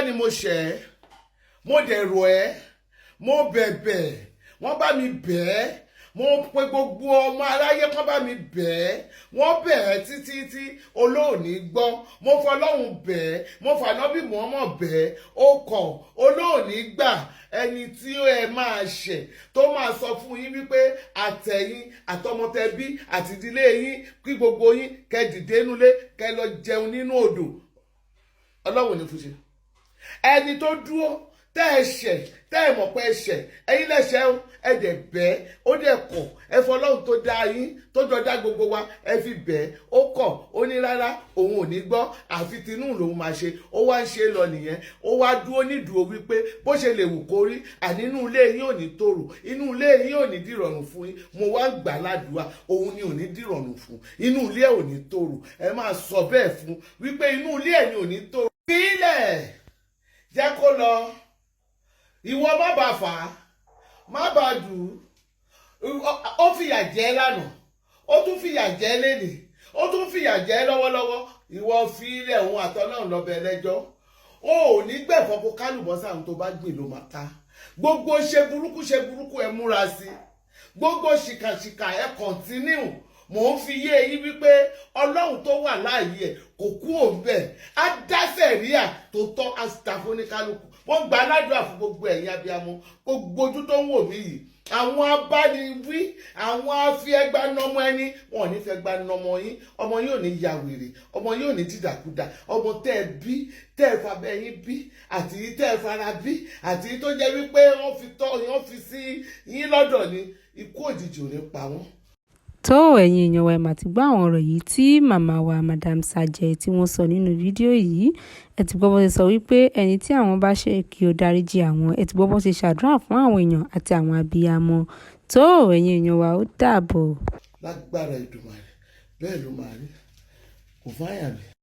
ni mo ṣẹ̀, mo dẹ̀ rọ̀ ẹ́, mo bẹ̀bẹ̀, wọ́n bá mi bẹ̀ ẹ́, mo pe gbogbo ọmọ aráyé kán bá mi bẹ̀ ẹ́, wọ́n bẹ̀ ẹ́ títí tí olóòní gbọ́, mo fọlọ́hun bẹ̀ ẹ́, mo fànábì Muhammad bẹ̀ ẹ́, ó kọ̀ olóòní gbà. Ẹni tí ẹ máa ṣẹ̀ tó máa sọ fún yín wípé àtẹ̀yìn àtọmọtẹbí àti ìdílé yín kí gbogbo yín kẹ́ dìde nulé kẹ́ lọ jẹun nínú odò, Ọlọ́run ní fún ṣe. Ẹni tó dúró tẹ́ ẹ ṣẹ̀ tẹ́ ẹ mọ̀ pé ẹ ṣẹ̀ ẹ̀yin lẹ́ṣẹ̀ o, ẹ dẹ̀ bẹ̀ ó dẹ̀ kọ̀, ẹ fọlọ́run tó dá yín tó jọ dá gbogbo wa ẹ fi bẹ̀ ó kọ̀, ó ní rárá òun ò ní gbọ́ àfi tinú lòun máa ṣe, ó wá ń ṣe lọ nìyẹn. Ó wá dúró nídùú wípé bó ṣe lè wù kó rí ànínú ilé yín ò ní tòrò, inú ilé yín ò ní dìrọ̀rùn fún yín. Mo wá ń gbà ládùúrà òun ni ò ní dìrọ̀rùn fún, inú ilé ò ní tòrò. Ẹ máa sọ bẹ́ẹ̀ fún wípé inú ilé ẹ̀ ni ò ní tòrò. Fílẹ̀ jẹ́ kó lọ, ìwọ má bàa fà á, má bàa dù ú. Ó fìyà jẹ lánàá, ó tún fìyà jẹ lénìí, ó tún fìyà jẹ lọ́wọ́lọ́wọ́. Ìwọ fílẹ̀ òun àtọ́lọ́run lọ́bẹ̀ ẹlẹ́jọ́. O ò ní gbẹ̀fọ́ kó kálùbọ́sà tó bá gbìn ló máa ká. Gbogbo ṣe burúkú ẹ múra sí, gbogbo ṣìkàṣìkà ẹ kọ̀ntínú. Mò ń fi yé yín wípé Ọlọ́run tó wà láàyè ẹ̀ kò kú òun bẹ́ẹ̀, á dá sẹ̀ríà tó tọ́ àsìtàfóníkálukú. Wọ́n gbà ládùúrà fún gbogbo ẹ̀yin abiyamọ, gbogbo ojú tó ń wò mí yìí. Àwọn abániwí, àwọn afi ẹgbà nọmọ ẹni, wọn ò ní fẹ́ gba nọmọ yín. Ọmọ yín ò ní ya wèrè, ọmọ yín ò ní dìdàkudà. Ọmọ tẹ́ ẹ bí, tẹ́ ẹ fabẹ́ yín bí, àti yín tẹ́ ẹ fara bí, àti yín tó jẹ́ wípé wọ́n fi sí yín lọ́dọ̀ ni, ikú òjijì ò ní pa wọ́n. Tó ẹ̀yin èèyàn wa ẹ mà ti gbọ́ àwọn ọ̀rọ̀ yìí tí màmá wa Madam Sajẹ tí wọ́n sọ nínú fídíò yìí. Ẹ ti gbọ́ bó ṣe sọ wípé ẹni tí àwọn bá ṣẹ̀ kí ó dáríjì àwọn. Ẹ ti gbọ́ bó ṣe ṣàdúrà fún àwọn èèyàn àti àwọn abiyamọ. Tó ẹ̀yin èèyàn wa ó dàbọ̀. Lágbára Èdùmàrè bẹ́ẹ̀ ló máa rí, kò fáyà mi.